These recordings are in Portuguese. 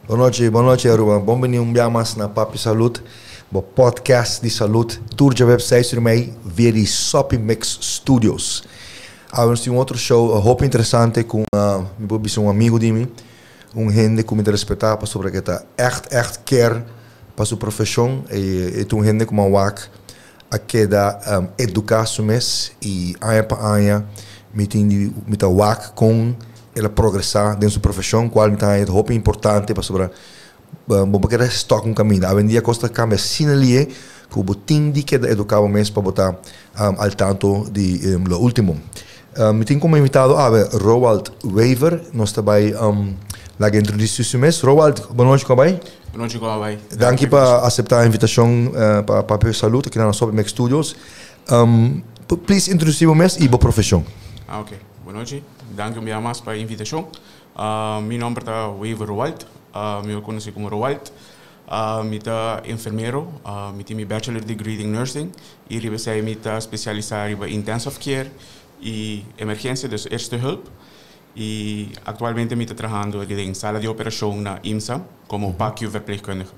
Boa noite, Aruba. Bem-vindo um dia mais na Papi Saúde, o podcast de saúde, tour de website do meio, via de Sopi Mix Studios. Nós temos outro show, muito interessante, com um amigo de mim, gente que me respeita sobre o que está echt quer para sua profissão, e um gente como a WAC, a que dá educação e ano para ano, me tem WAC com ela progressar dentro da sua profissão, qual é muito importante para sobre porque é stock um caminho. A vendia costa cambia sin ali que o botim de que educar o mês para botar ao tanto de lo último. Me tenho como invitado a Roald Wever, nós também lá introduzir o mês. Roald, boa noite, como vai? Boa noite, como vai? Danke por aceitar a invitação para Papi Saúde aqui na Sopi Mix Studios. Please introduzir o mês e a profissão. Ok. Boa noite. Danke mir mais para a invitação. Meu nome é Wever Roald. Eu conheço como Roald. Eu sou enfermeiro. Eu tenho bachelor degree em nursing. E eu sou especializado em intensive care e emergência, dus eerste hulp. E atualmente eu estou trabalhando em sala de operação na IMSA como PACU verpleegkundige.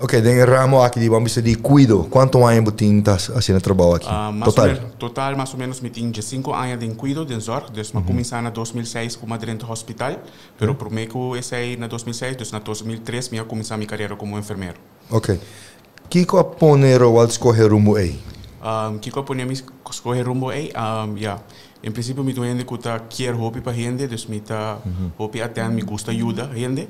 Ok, tem ramo aqui de vamos de cuido. Quanto tempo você está fazendo trabalho aqui? Total, mais ou menos, eu tenho 5 anos de cuido, de zorg. Dus, eu comecei em 2006 como dentro do hospital. Pero por mim, eu saí em 2006, dus em 2003 eu comecei a minha carreira como enfermeiro. Ok. Que pone o escolher rumo aí? Que pone escolher rumo aí? Em princípio, eu tenho que querer hobby para gente, dus eu hobby até me gusta ajuda gente.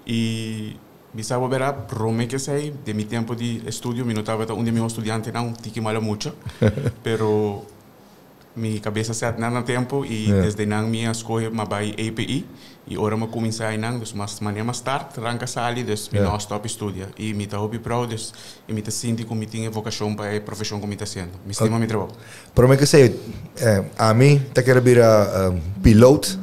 E bisa verá, Rome que sei, de mi tempo de estudio, mi notaba que de meus estudiantes não tinha malo muito, pero mi cabeça se atna no tempo e desde não me escolhi uma vai API e ora me comecei não, dus mas maneira mais tarde, ranca sali, dus mi não stop estudia e mi tá hobby pro, dus e mi tá sinto que mi tinha vocação para a profissão que mi tá sendo, mi estima mi trabalho. Pero me que sei, a mim tá querendo virar piloto.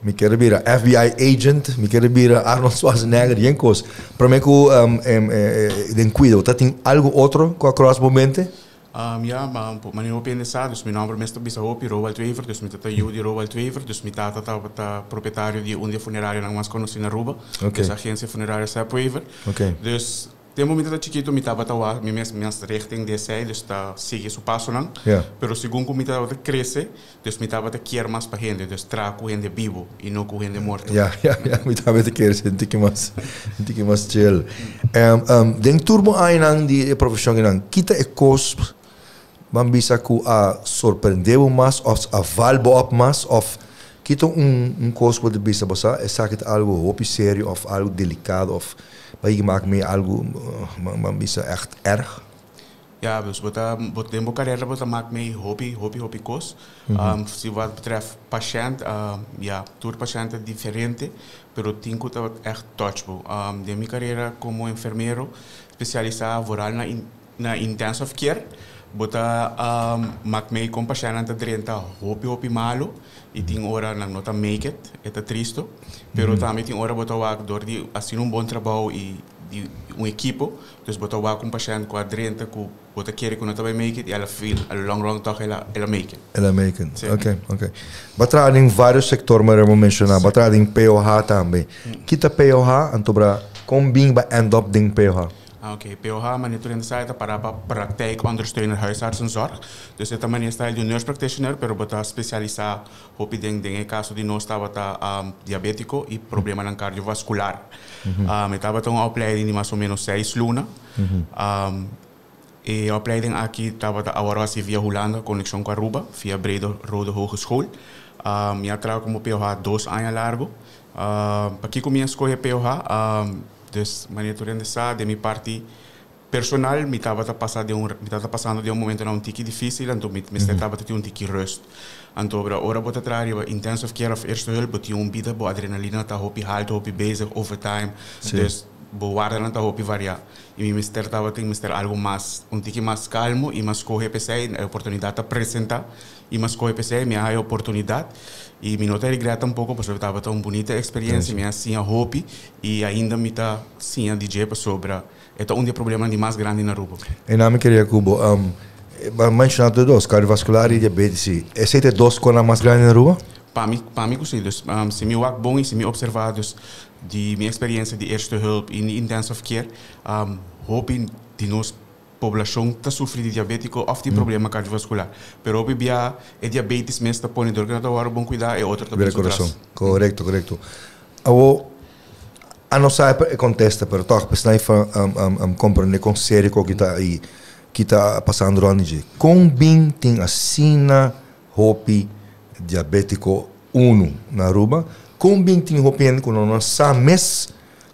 Me quero virar FBI agent, me quero virar Arnold Schwarzenegger, e coisas. Para mim, de cuidado, tem algo outro que across momento? Maar nu op in de zaal, dus mijn naam is meestal Roald Wever, dus met de Judy Roald Wever, dus met de proprietário de uma funerária não mais conhecida na Aruba, dus agência funerária Sepp Wever. Dus tem momento da chiquito me estava tawa minha richting desse dus tá sigue o passo não pero segundo como me estava cresce dus me estava querer mais para gente dus trago gente vivo e não com gente morta me estava querer sentir que mais chill dentro turbo aí não de profissão não kita é cos bambisa ku a surpreendeu mais of a valbo op mais of kita cos pode bisa bossa é sabe algo hopi sério of algo delicado of maar je maakt me algo, maar bisa echt erg. Ja, dus wat de mijn carreira wat maakt me hobby koos. Se wat betreft patiënt, tour patiënt é diferente, pero tenho que echt touchable. De minha carreira como enfermeiro, especializado vooral na intensive care, bota maakt me com patiënt drenta hobby malo. E tem hora não nota make it, é triste, pero também tem hora botar o door de assim bom trabalho e equipo, dus botar o com paciente com a drenta com botar querer que não também make it e ela feel, a long toch ela make it. Ela make it. Ok. Batrado em vários setores, mas eu vou mencionar, batrado em POH também. Kita POH, antobra combin ba end up ding POH. Ok, POH monitoring site para praktijk ondersteuner huisartsenzorg. Dus het manier stijl de nurse practitioner, pero bota specializar op in caso de nós estava diabético e problema na cardiovascular. Estava uma opleiding de mais ou menos 6 luna. E a opleiding aqui estava agora via Holanda, conexão com Aruba, via Brede Rode Hogeschool. Eu trabalho como POH 2 anos largo. Aqui comigo escolhi POH. Dus monitoring de minha parte personal, me estava passando de momento não tique difícil, então me estava tendo tique rust. Então ora bota trabalhar intensive care of eerste hulp, bota vida, bo adrenalina tá hopi halt, hopi bezig overtime, dus bo waarde não tá hopi variar. E me estava tendo algo mais tique mais calmo e mais correr PC, a oportunidade de apresentar e mais correr PC, me a oportunidade. E me notei grata pouco, porque estava tão bonita a experiência, me assim a hobby e ainda me tá sim a DJ para sobre é um dos problemas mais grandes na Aruba. E na minha queria Cubo, mencionado dois, cardiovascular e diabetes. Esse é dois coisas mais grandes na Aruba? para mim sim. Dus se me wak bom e se me observar dus de minha experiência de eerste hulp in intensive care, hoop in de nossa população está sofrendo de diabético ou de problema cardiovascular. Pero hoje bia é diabetes mesmo está põe dor que não tá bom cuidar é outro também. Coração. Correto, correto. A não sabe contesta, pero toch pensar compreender com sério o que está passando onde. Com bem tem assina hopi diabético 1 na Aruba, com bem tem hopi com não sabe mes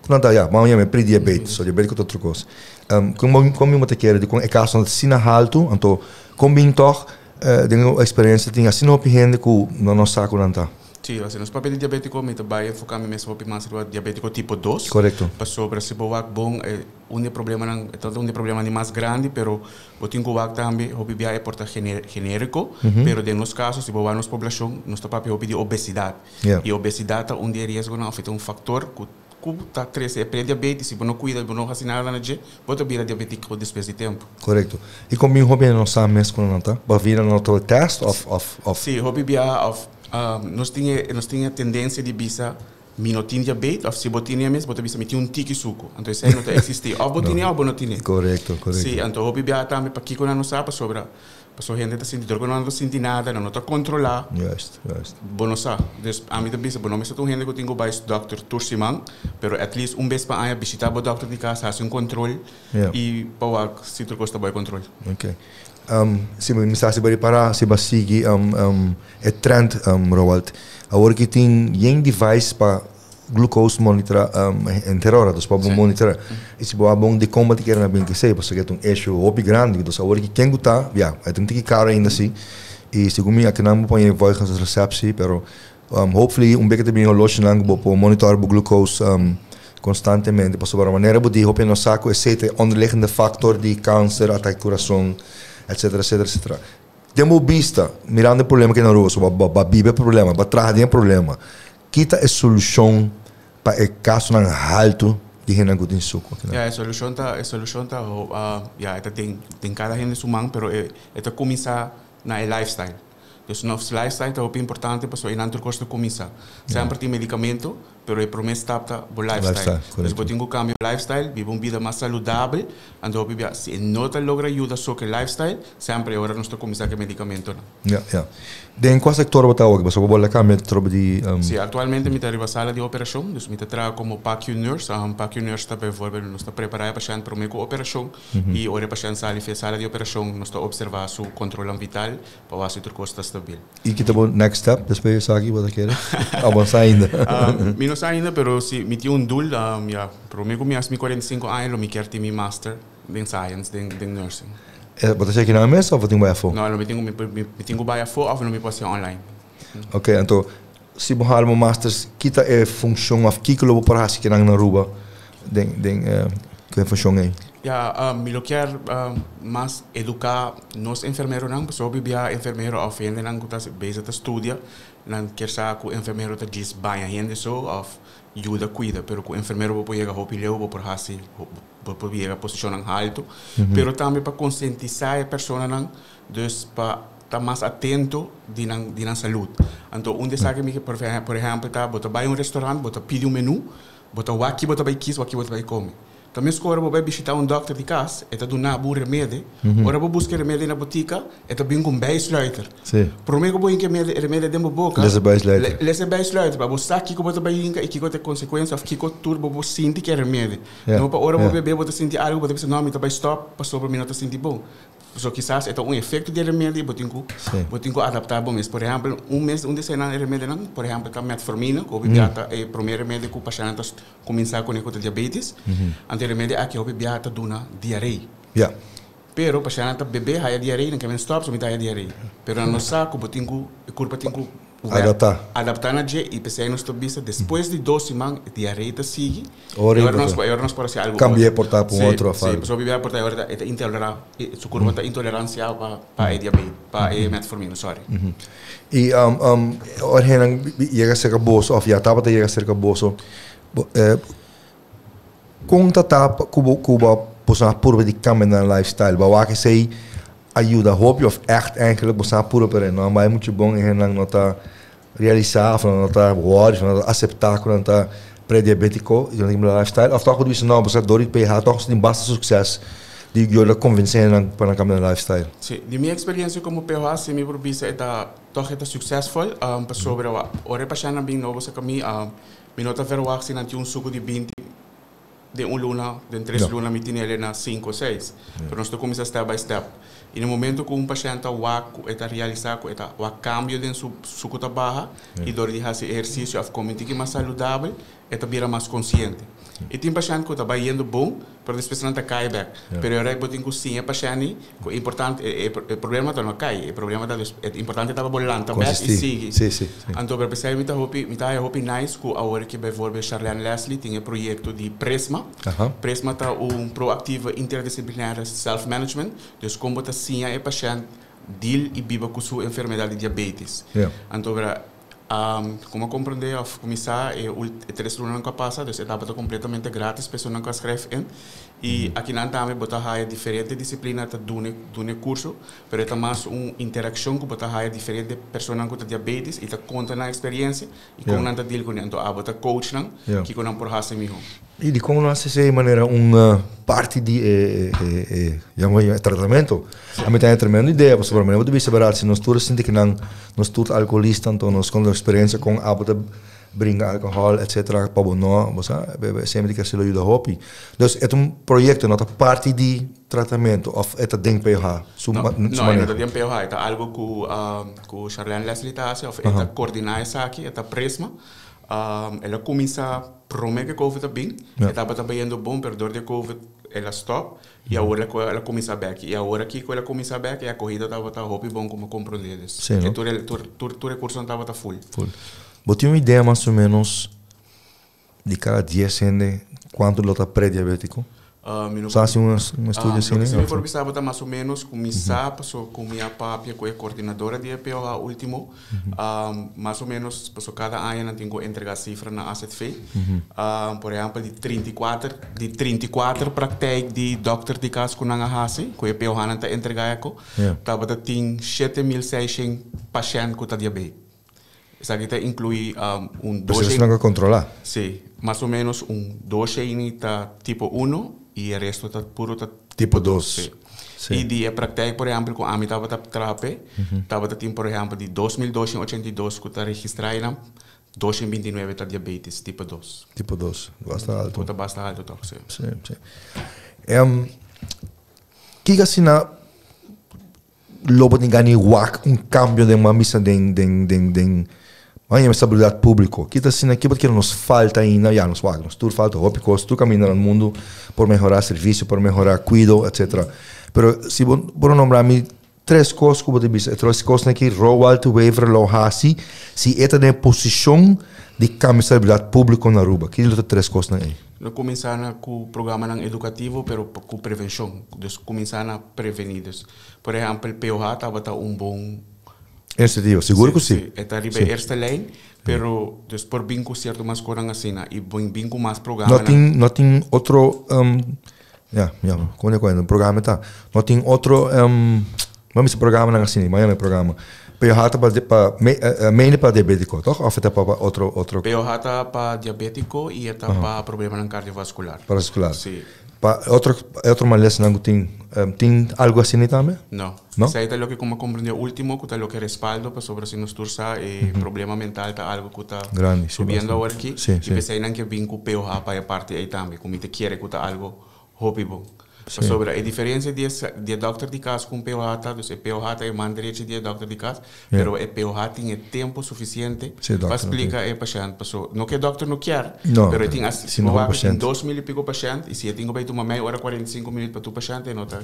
com nada já, mas é pré-diabetes, diabético outra coisa. Como eu te quero de com é caso de assina alto, então com bem toch tenho experiência tem assina hopi gente com não sabe com nada. Sim, assim, nos papéis de diabético, me trabalho focando mesmo hopi mais no diabético tipo 2. Correto. Para sobre se boak bom problema não é problema de mais grande, pero o tenho boak também hopi bia é porta genérico, pero de nos casos se boak nos população, nos papéis hopi de obesidade. E obesidade é de risco não afeta fator que tá cresce é pré-diabetes, se não cuida, não faz nada na dia, pode vir diabético depois de tempo. Correto. E como eu hopi não sabe mesmo quando não tá, para vir no teu teste of. Sim, hopi bia nós tinha tendência de bisa minotin diabetes, ou se botinha mesmo, bota bisa meter tique suco. Então isso aí não existe. Ou botinha ou bonotinha. Correto. Sim, então hopi bia também para que quando não sabe sobre a gente está sentindo que não sente nada, não está controlar. Juist. Bom não sabe. Então a mim também bom não me sou gente que tenho mais Dr. Tursiman, pero at least vez para a visitar o doctor de casa, fazer controle e para se tu gosta de controle. Okay. Se me estás para se basigi é trend Roald. Agora que tem device para glucose monitorar inteira hora, dos para monitorar. E se boa bom de combate que era bem que sei, porque é um eixo hobby grande, então agora que quem guta, tem que caro ainda assim. E segundo mim aqui não põe voz nas recepções, pero hopefully pouco também o lotion lang para monitorar o glucose constantemente, para sobre a maneira de hope no saco, etc. Onderliggende factor de câncer, ataque coração, etc. Temos vista, mirando o problema que na rua, bibe problema, para trás tem problema. Kita a solução para o caso não alto de gente que tem suco. A solução tem cada gente sumang, pero é começar na lifestyle. Então, nosso lifestyle é importante para o não custa começar. Sempre tem medicamento, pero é promessa para o lifestyle. Então, eu tenho cambio lifestyle, vivo uma vida mais saudável, então se não logra ajuda só que lifestyle, sempre agora nós começar com medicamento. Em qual sector você está? Você pode cambiar de Sim, atualmente me está na sala de operação, então me trabalho como PACU nurse. PACU nurse está por nós está preparado para paciente para uma operação e agora paciente sala de operação nós está observar seu controle vital para ver se tudo está estável. E que tá next step depois aqui você quer? Avançar ainda? Me não sei ainda, pero se me tinha doel, para mim como me 45 anos, me quero ter meu master em science, em nursing. Você tem que ir na mesa ou você tem que ir a fora? Não, me tenho que ir a fora ou não me posso ir online. Ok, então se você har um master, que é a função of que eu para que na Aruba, que é função aí? Me quero mais educar nos enfermeiros não, porque eu bia enfermeiro ou ainda não que está bem a estudar, não quer saber que o enfermeiro está diz bem ainda só ou ajuda cuida, pero que o enfermeiro pode chegar ao pileu, pode por assim, pode chegar a posição alto, pero também para conscientizar a pessoa não, dus para estar mais atento na saúde. Então sabe que por exemplo tá, bota vai restaurante, bota pedir menu, bota o aqui bota vai quis, o aqui bota vai comer. Também se agora vai visitar doctor de casa, é do na remédio, agora vou buscar remédio na botica, é bem com beisluiter. Sim. Primeiro vou inque remédio dentro da boca. Lesse beisluiter. Lesse beisluiter, para você aqui que você vai inque e que tem consequência, que que turbo você sentir que é remédio. Não para agora vou beber, você sentir algo, você pensa não, me tá vai stop, passou para mim não tá sentir bom. So quizás é efeito de remédio, eu tenho que adaptar bom mês. Por exemplo, mês cena remédio não, por exemplo, tá metformina, que é o primeiro remédio que o paciente começa com diabetes. Ante remédio aqui o biata duna diarreia. Pero o paciente bebê há diarreia, não quer stop, só me dá diarreia. Pero no saco, eu tenho adaptar na dia e pensei nos tobisa depois de 12 semanas diarreia tá sigue. Agora nós pode ser algo. Cambiar portar para outro afado. Sim, pessoa bebê portar agora é intolerante, sua curva tá intolerância para diabetes, para metformina, sorry. E orhen chega a ser caboso, ou já estava chega a ser caboso. Conta Cuba posar pura de cambiar na lifestyle, waar que sei ajuda hoop of echt eigenlijk posar pura para não, mas é muito bom em não nota realizar, van dat worden, van dat acceptar quando tá pré-diabético, e não lifestyle, of toch dus não, você door het PH toch tem bastante sucesso de eu convencer para na caminhar lifestyle. Sim, de minha experiência como PH, se me propisa toch é succesvol, para sobre o ore paciente bem novo se kami, me nota verwacht se não tinha suco de 20 de luna, de 3 luna, me tinha ele na 5 ou 6. Pero nós começa step by step. E no momento que paciente está realizar o cambio de suco da barra e dor de fazer exercício, a comente que mais saudável, está vira mais consciente. E tem paciente que está indo bom, pero depois não está cai back. Pero eu botin que sim, é paciente, o importante, o problema não cai, o problema é importante estava bolando back e sigue. Sim. Então, para pensar, me tá hopi nice que agora que bijvoorbeeld Charlene Leslie tem um projeto de Prisma. Prisma está proactivo interdisciplinar self-management, dus como está sim é paciente deal e viva com sua enfermidade de diabetes. Então, como compreender, ao começar, é 3 lunas que passa, dus etapa completamente grátis, pessoa não escreve em. E aqui na Antame, botar raia diferente disciplina tá do curso, pero é mais interação com botar raia diferente pessoa com diabetes e tá conta na experiência e como não tá deal com então botar coach não, que com não por raça mesmo. E de como nós se maneira parte de tratamento, a mim tem tremenda ideia, porque para mim eu devia saber se nós todos sentir que nós todos alcoolistas, então nós com a experiência com a brincar alcohol, etc. Para nós, sempre que se ajuda a hopi. Então, é projeto, não é parte de tratamento, ou é dentro PH? Não, é dentro PH, é algo que o Charlene Leslie está fazendo, é coordenar isso aqui, é Prisma. Ela começa a prometer que o Covid está bem, estava indo bom, mas dor de Covid ela stop, e agora ela começa a back. E agora que ela começa a back, a corrida estava hopi bom como compreender. Sim, não? O recurso estava full. Você tem uma ideia mais ou menos de cada dia sendo quanto ele está pré-diabético? Só assim um estudo assim, né? Se me for pensar, mais ou menos começar com minha papia, com a coordenadora de PH último, mais ou menos, cada ano eu tenho que entregar cifra na ACTV. Por exemplo, de 34 práticas de doctor de caso com a HASI, com a PH não está entregado, tem 7.600 pacientes com diabetes. Isso aqui inclui doce. Você não vai controlar? Sim, mais ou menos doce está tipo 1 e o resto está puro tipo 2. E de prática, por exemplo, com a mim estava trape, estava por exemplo, de 2.282 que está registrado, 229 está diabetes tipo 2. Tipo 2, bastante alto. Está bastante alto, toch? Sim. Que assim na lobo de ganhar cambio de uma missa a estabilidade pública. Que assim aqui porque nos falta ainda, nos tudo falta ópicos, tudo caminha no mundo por melhorar serviço, por melhorar cuidado, etc. Pero se por nombrar-me 3 coisas que você diz, 3 coisas que Roald Wever lo hasi, se é na posição de cambio de estabilidade pública na Aruba. Que é 3 coisas aí? Nós começamos com o programa educativo, pero com prevenção. Nós começamos a prevenir. Por exemplo, o POH estava bom iniciativa, seguro que sim. Está arriba a erste lijn, pero por bingo certo mais coisa assim, e bingo mais programa. Não tem outro, como é o programa tá? Não tem outro, vamos esse programa assim, mas é programa. POH está para main para diabético, toch? Ou está para outro? POH está para diabético e está para problema cardiovascular. Cardiovascular. Sim. Outro malês não tem algo assim também? Não. Isso aí é o que como compreendeu último, que é o que respaldo para sobre se nos tursa e problema mental tá algo que está subindo agora aqui. E pensei não que vim com POH para a parte aí também, como te quer que tá algo hobby bom. Sobre a diferença de doctor de caso com POH, então o POH é mais direito de doctor de caso, mas o POH tem tempo suficiente para explicar ao paciente. Não que o doctor não quer, mas tem assim, 2.000 e pico pacientes, e se eu tenho que tomar meia hora, 45 minutos para o paciente, não está.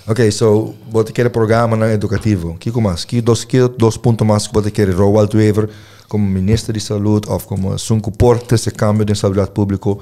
Ok, so, você quer programa educativo, que mais? Que dois pontos mais que você quer? Roald Wever, como ministro de saúde, ou como suporte esse cambio de estabilidade pública,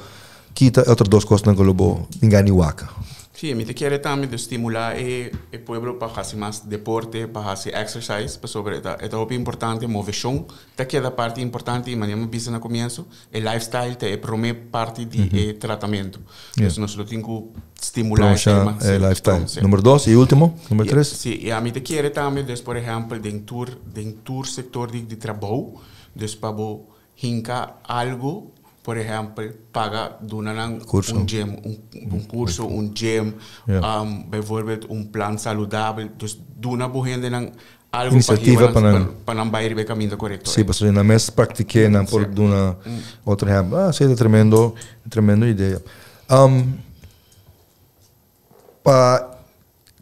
que outras 2 coisas não colocou ninguém waka. Sí, me te quiere también de estimular el pueblo para hacer más deporte, para hacer exercise, para sobre esto. Esto es importante, movimiento, te queda parte importante y mañana me no comienzo, el lifestyle te es primera parte del tratamiento. Entonces nosotros tenemos que estimular el lifestyle. Número 2 y último, número 3. Sí, y a mí te quiere también, por ejemplo, dentro sector de trabajo, para hincar algo. Por exemplo, paga um gym, curso, gym, bijvoorbeeld plan saudável. Dus doen na bohenden algo iniciativa para não ir bem caminho correto. Sim, porque na mes pratiquei na por uma outra exemplo. Ah, sim, é tremendo ideia.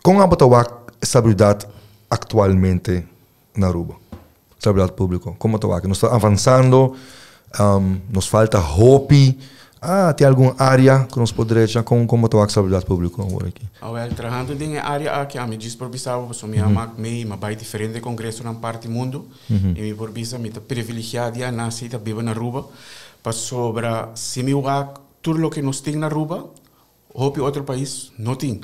Com a estabilidade atualmente na Aruba, estabilidade pública, como está nós está avançando. Nos falta hope. Tem alguma área que nós poderíamos já como a estabilidade pública aqui? Trabalhando em área que a me diz por bisavo, sou minha mas vai diferente congresso na parte do mundo e me por bisa me tá privilegiado já nasci tá vivo na Aruba, para sobre se me tudo o que nós tem na Aruba, hope outro país não tem.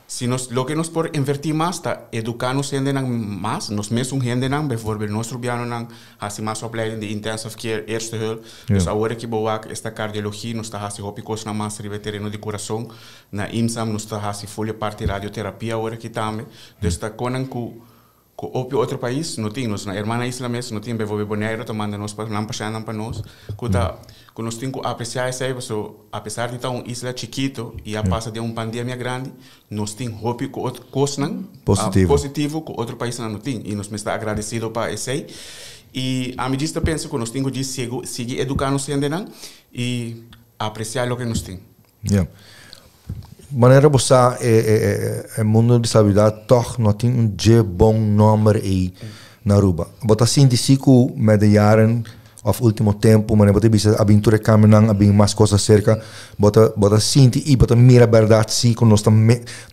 Si lo que nos por invertir más está educarnos gente más, nos mesmos gente bijvoorbeeld nuestro biano hace más opleiding de intensive care, eerste hulp. Dus ahora que boak esta cardiologia nos está haciendo hopicos na más ribe terreno de corazón, na IMSAM nos está haciendo full parte radioterapia ahora que también. Dus está conan ku op outro país não tem nós na irmã isla mesmo não tem bijvoorbeeld Bonaire tomando nós para não passar para nós que nós temos que apreciar isso aí apesar de estar uma isla chiquito e a passa de uma pandemia grande nós temos hope com outro coisa positivo que outro país não tem e nós me está agradecido para isso aí e a medida penso que nós temos de seguir educando ainda não e apreciar o que nós temos. Wanneer we mundo de estabilidade toch não tem bom número aí na Aruba. Bota assim de ciclo met de jaren of último tempo, mas bota bisa aventura caminhando, abin mais coisas cerca, bota sinti e bota mira verdade sim com nossa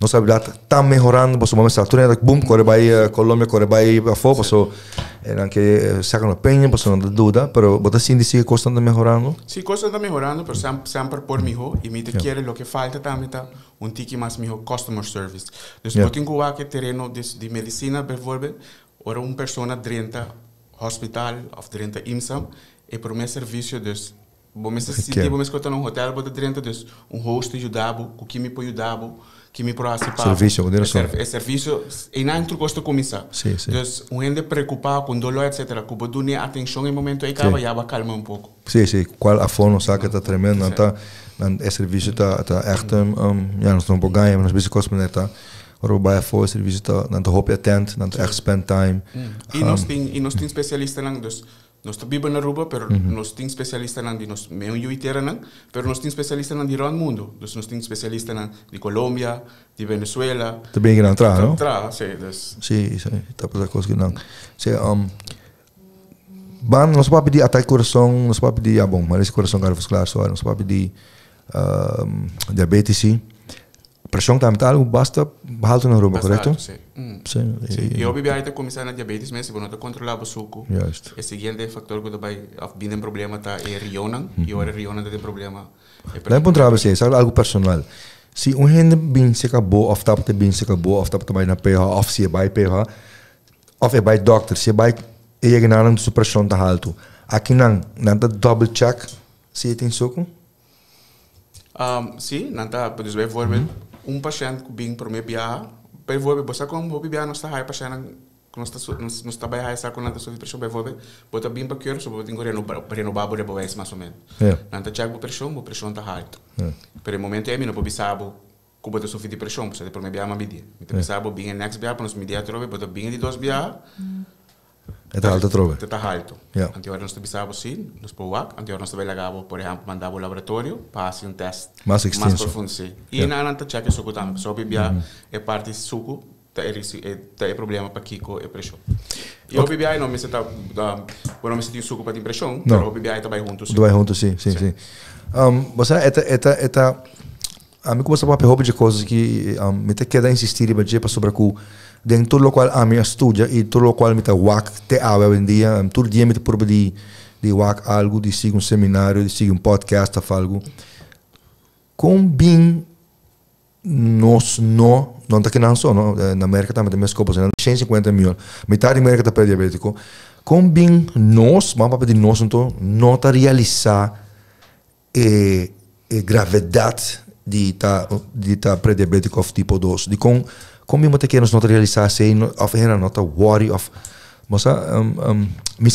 estabilidade tá melhorando, posso momento está tudo boom, corre vai Colômbia, corre vai a fora, posso eram que sacam a penha, posso não dúvida, pero bota assim de ciclo constante melhorando. Sim, constante melhorando, pero sempre por mijo e me te quiere lo que falta também tá tiki mais mijo customer service. Dus eu tenho aqui terreno de medicina, bijvoorbeeld, ora persona drenta hospital of drenta IMSAM e por meu serviço dus bom me sentir bom me escutar num hotel bota drenta dus host ajudabo o que me pode ajudabo que me pode assistir serviço e não outro custo começar dus gente preocupado com dor etc que pode dar atenção em momento aí acaba já vai calmar pouco sim qual a forma saca está tremendo tá é serviço tá echt já nós não podemos ganhar mas serviço custa tá Waarbij voor serviço dan te hoop attent, dan te echt spend time. E nós tem especialista lang, dus nós vivemos na Aruba, pero nós tem especialista lang de nós meio yuitera lang, pero nós tem especialista lang de todo o mundo. Dus nós tem especialista lang de Colômbia, de Venezuela. Também que não entrar, não? Entrar, sim, dus. Sim, tá para coisa que não. Sim, ban nós vamos pedir ataque coração, nós vamos pedir bom, mas esse coração cardiovascular só, nós vamos pedir diabetes. Pressão também algo basta alto na Aruba, correto? Sim. E eu vivi aí começar na diabetes mesmo, quando eu controlava o suco. O seguinte fator que vai vir um problema tá é riona, e agora riona tem problema. Lá encontrava você, sabe algo personal. Se gente bem se acabou, of tap bem se acabou, of tap também na PH, of se vai PH, of é vai doctor, se vai e ignorando sua pressão tá alto. Aqui não double check se tem suco. Sim, não tá, por exemplo, paciente que vem para o meu viagem, você como o viagem não está aí paciente que não está bem aí está com nada sobre pressão, você vem para que você tem que renovar o vez mais ou menos. Não está check a pressão está alta. Pero no momento é não pode saber como você sofre de pressão, você para o meu viagem medir. Então sabe bem next viagem para nos medir trobe, você bem de dois viagens. Está alto trobe. Está alto. Anterior nós sabíamos sim, nós pouco, anterior nós trabalhava, por exemplo, mandava o laboratório para fazer teste mais profundo. E na não check o suco também, só bebia é parte do suco, tem problema para Kiko e pressão. E o bebia não me está, quando me senti suco para ter pressão, mas o bebia está bem junto. Vai junto, sim. Você a mim começa a falar de coisas que me te queda insistir para sobre o dentro do qual a minha estudia e todo o qual me te wak te hoje em dia todo dia me te proba de wak algo de seguir seminário de seguir podcast ou algo com bem nós não está que não só, não? Na América também tem mais copas, 150 mil, metade da América está pré-diabético. Como bem nós, mas para pedir nós não está realizar a gravidade de tá pré-diabético of tipo 2. De como bem que nós não realizar se of era não tá worry of mas me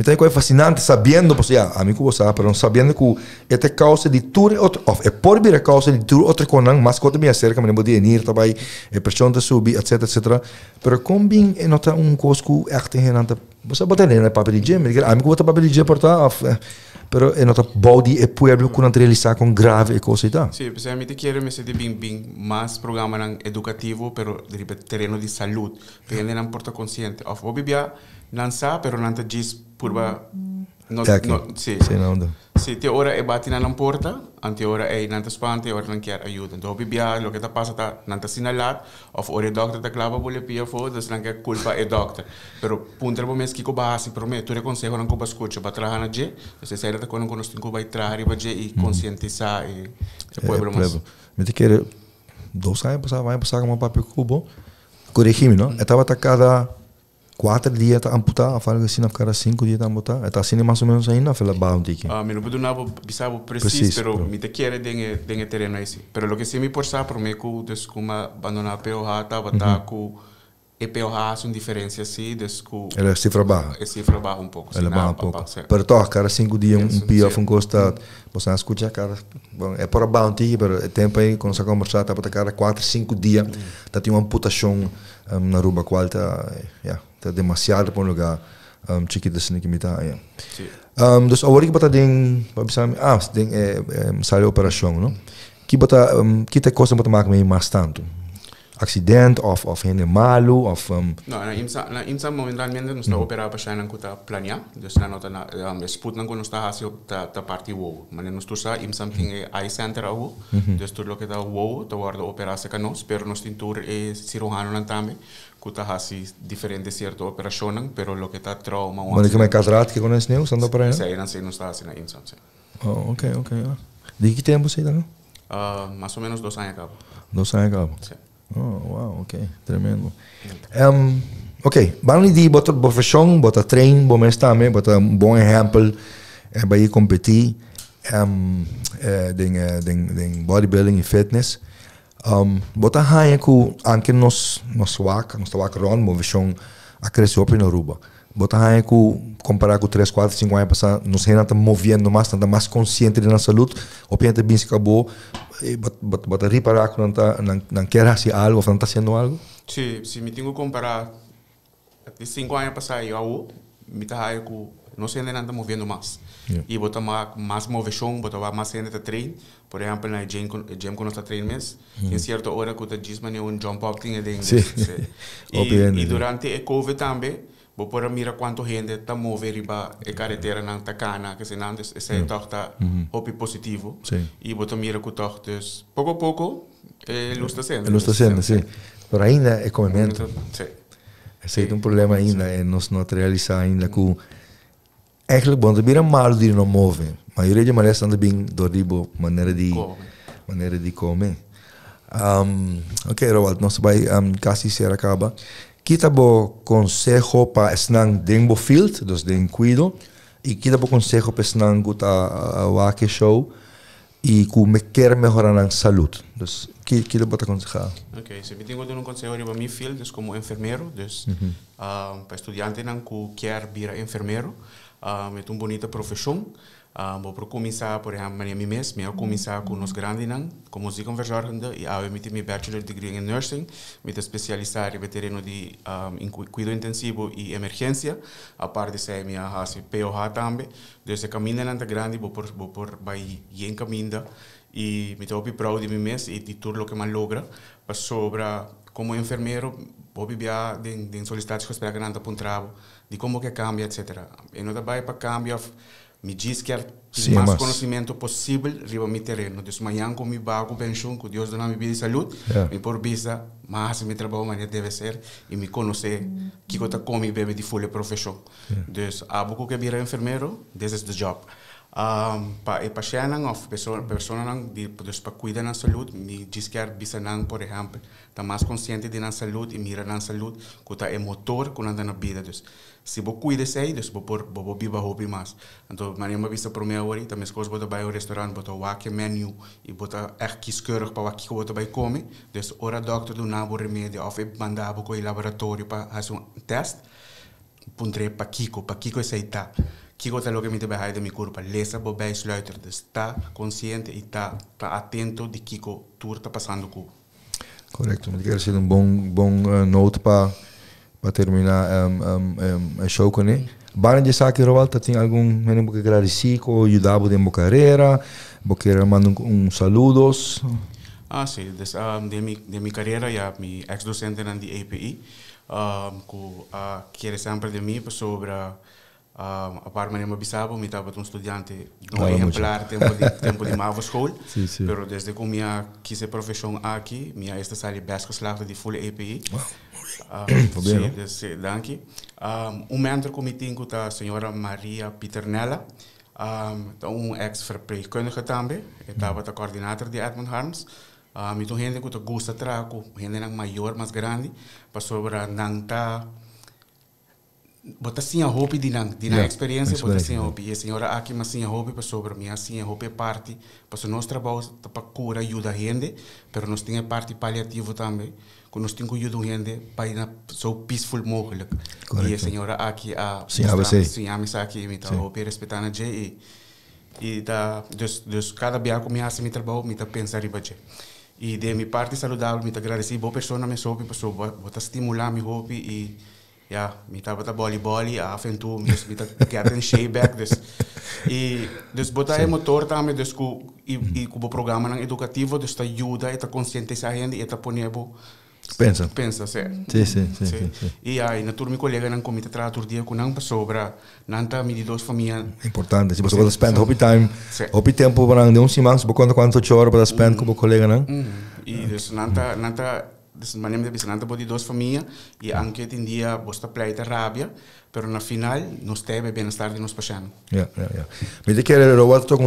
tem coisa fascinante sabendo, pues ya, a mim que você pero sabendo que é causa de tudo outro, é por vir a causa de tudo outra coisa, mas quando me acerca, me podia ir também, a pressão de subir, etc. Pero como bem é nota coisa que echt genante, você bota nele papel de gym, a mim que bota papel de gym portar, pero é nota body e pueblo que não realizar com grave e coisa e tal. Sim, porque a mim te quero me sentir bem mais programa educativo, pero de terreno de saúde, porque não importa consciente, of obibia não sabe, pero não te diz purba Sim, se te ora é bate na porta, ante ora é não te espante, ora não quer ajuda. Então obibia, lo que tá passa tá não te sinalar, of ora doctor tá clava bole pia fo, das não quer culpa é doctor. Pero punta bo mes kiko base, prometo, tu consejo não culpa escuta, para trabalhar na je, você sai da quando nós temos que vai trabalhar para je e conscientizar e pueblo mais. Me te quer 2 anos vai passar com um papel cubo. Corrigime, não? Estava cada 4 dias está amputado, a fala assim, cada 5 dias está amputado. Está assim mais ou menos ainda, pela bounty aqui. Me não não bisabo preciso, pero me te quer den terreno aí. Pero lo que se me porsa por me que descuma abandonar POH, tá com e POH são diferença assim, descu. Ela é cifra baixa. É cifra baixa pouco. Ela baixa pouco. Pero toca cada 5 dias POH um costado. Você escuta cara, bom, é para bounty, pero é tempo aí quando você conversar, tá para cada 4, 5 dias, tá tem uma amputação na ruba qual tá, tá demasiado para um lugar chiquito assim que me tá. Dus agora que bota den, sale operação, não? Que bota que te costa bota mais tanto. Acidente of hene malo of na imsa momentalmente nos está operando para chegar kuta plania, dus na nota na sput nan kono está hasio ta parte wo, mas nos tu sa imsa tem eye center wo, dus tudo lo que tá wo, tá guarda operar se canos, pero nos tintur e cirurgiano nan também, kuta hasi diferente cierto operação, pero lo que tá trauma. Mas que me catarata que com esse neo sando para aí. Sim, não sei, não está assim na imsa. Oh, ok. De que tempo você tá, não? Mais ou menos 2 anos acaba. 2 anos acaba. Sim. Oh, wow, ok, tremendo. Ok, vamos de botar profissão, botar treino, bom mês também, botar bom exemplo, para ir competir, em bodybuilding e fitness. Botar raia que anche nos wak ron, uma visão a crescer op na Aruba. Botar raia que comparar com 3, 4, 5 anos passar, nos ainda movendo mais, estamos mais consciente da saúde, obviamente bem se acabou. Bota reparar que não quer fazer algo, não está fazendo algo? Sim, se me tenho que comparar, de 5 anos passar eu me está aí que não sei ainda não movendo mais. E bota mais movição, bota mais ainda treino, por exemplo, na gym quando está treino mês, em certa hora que o diz mas jump up tinha dentro. E durante a Covid também vou por mira quanto gente está mover riba a carretera na Tacana, que se não esse toca hopi positivo. E botar mira que toca pouco a pouco ele está sendo. Ele está sendo, sim. Por ainda é comimento. Sim. Esse é problema ainda, é nós não realizar ainda que eigenlijk bom, de mira mal de não move. A maioria de mulheres anda bem doribo maneira de comer. Ok, Roald, nós vai quase ser acaba. Kita bo consejo para esnang dentro field, dus den cuido, e kita bo consejo para esnang guta wake show e que me quer melhorar a saúde. Dus kita bo te aconsejar. Ok, se me tenho de um consejo para mi field, dus como enfermeiro, dus para estudante não que quer vir enfermeiro, é uma bonita profissão. Vou começar, por exemplo, em mim mesmo, eu começar com os grandes, como música conversando, e eu tenho meu bachelor degree em nursing, me especializar em terreno de cuidado intensivo e emergência, a parte de ser minha POH também, desde caminho na grande, vou por vai em caminho, e me estou proud de mim mesmo e de tudo o que me logra, para sobre como enfermeiro, vou viver de solicitações que espero que não para um trabalho, de como que cambia, etc. E não vai para cambio me diz que o mais conhecimento possível riba mi terreno. Então, amanhã com mi bago pensão, que Deus dá minha vida e saúde, me por vista, mas meu trabalho amanhã deve ser e me conhecer que eu como bebe de full profissão. Então, há pouco que vira enfermeiro, this is the job. Para siya of persona nang dus para cuidar ng saúde, mi disquer bisa nang, por exemplo, tá mais consciente de ng saúde e mira ng saúde, kuta é motor kun anda na vida dus. Se bo cuida sei, dus bo biba hobby mas. Então, mas eu vista pro meu ori, também coisas bota vai ao restaurante, bota wake menu e bota echt kieskeurig para wake bota vai comer. Dus ora doctor do nabo remédio of mandar bo coi laboratório para fazer test. Pondré para Kiko é aceitar. Kiko está logo me te vai de mi curva, lesa bo bij sluiter, dus está consciente e tá atento de Kiko tour tá passando com. Correto, mas quero ser bom note para terminar a show com ele. Bana de saque Rovalta tem algum menino que agradecer ou ajudar de uma carreira, porque mandar saludos. Sim, dus de mi carreira ja mi ex-docente na de API, que sempre de mim sobre a parte de Bisabo, me estava um estudante não exemplar tempo de Mavo School, pero desde que eu quis a profissão aqui, minha esta sali best geslaagd de full API. Sim, dank. Mentor que me tenho é a senhora Maria Piternella, ex-verpleegkundige também, estava a coordenador de Edmund Harms. Então, gente que gosta de trabalhar, gente maior, mais grande, para sobre nanta bota sim a hobby de na experiência, bota sim a hobby. E a senhora aqui mas sim a hobby para sobre minha sim a hobby parte, para nós trabalhamos para cura ajuda a gente, mas nós temos parte paliativo também, que nós temos que ajudar a gente para ir so peaceful mogelijk. E a senhora aqui sim a missa aqui me tá hobby respeitando a gente e tá dus cada dia que me hace me trabalho me tá pensar riba je. E de minha parte saudável me tá agradecer boa pessoa me soube para bota estimular meu hobby e me estava a voleibol e a aventura, me tá getting shape back e botar é motor também e com o programa educativo tá ajuda e tá conscientizar a gente e tá ponendo pensa sim. E aí na turma colega não comita trator dia com não sobre nanta medidos família importante se você vai spend hobby tempo para não simãs quanto hora para spend com o colega não e nanta dus manem de bisnanta body dos família e anche in dia bosta pleita rabia pero na final nos teve bem-estar de nos pacientes. Me de querer robar todo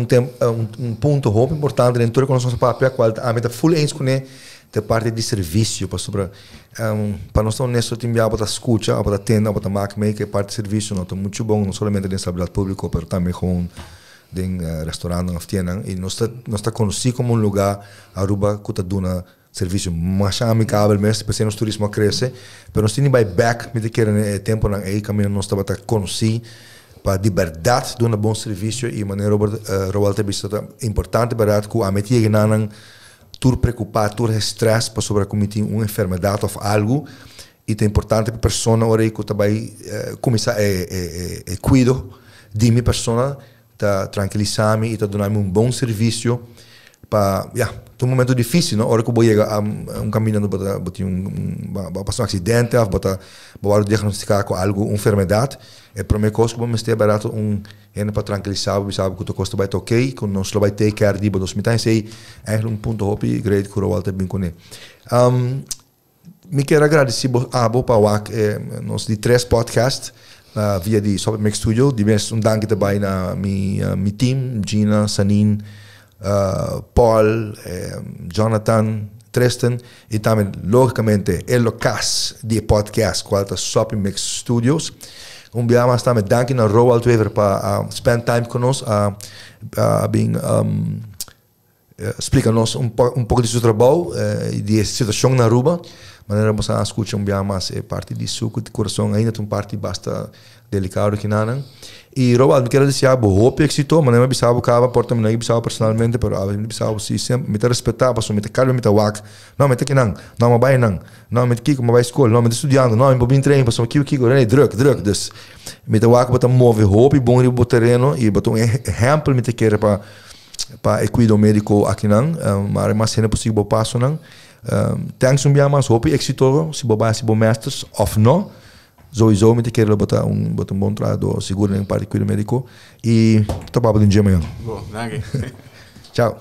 ponto muito importante dentro da nossa papel qual a meta full eens com de parte de serviço para nós honesto tem já para escuta para tenda para marcar meio que parte de serviço não muito bom não somente de estabilidade pública pero também com de restaurante of tienda e nós está conhecido como lugar Aruba que está dando serviço mais amigável mesmo, para o turismo cresce, mas nós temos back, me querem tempo na aí caminho nós estamos a conhecer para de verdade de um bom serviço e maneira Robalta é importante para que a metia não tur preocupado, tur estresse para sobre cometer uma enfermidade ou algo e é importante para a pessoa ora que também começar a cuidar de minha pessoa, tá tranquilizar-me e tá dar-me bom serviço para um momento difícil, não? Hora que eu vou chegar a caminhando para passar um acidente, para diagnosticar com algo, uma enfermidade, é para mim coisa que vamos ter barato para tranquilizar, sabe que o custo vai estar ok, que nós vai ter care de bodos, então sei é ponto hobby grande que o Walter bem com ele. Me quero agradecer a para nós de 3 podcasts via de Sobe Mix Studio, de vez dank também na mi team, Gina, Sanin, Paul, Jonathan, Tristan e também logicamente el locas de podcast qual é Sobe Mix Studios. Dia mais também dank na Roald Wever para spend time conosco explica-nos pouco de seu trabalho e de situação na Aruba. Maneira vamos a escutar dia mais parte de suco de coração ainda tem parte bastante delicado que não. E Roald, quero dizer a boa êxito, mas não me sabe cava porta me sabe personalmente, pero a me sabe se sempre me respeitar, passo me calma me wak, não me que não me vai não me que como vai escola, não me estudando, não me bobin treino, passo que druk, dus me wak bota move hope bom no terreno e bota exemplo me quer para cuidar médico aqui não, mas mais é possível passo não. Thanks dia mais hope êxito, se boba se bom masters of no. Sowieso met quero botar bom trabalho seguro em parte cuidado médico e tô para o dia amanhã. Bom, danke. Tchau.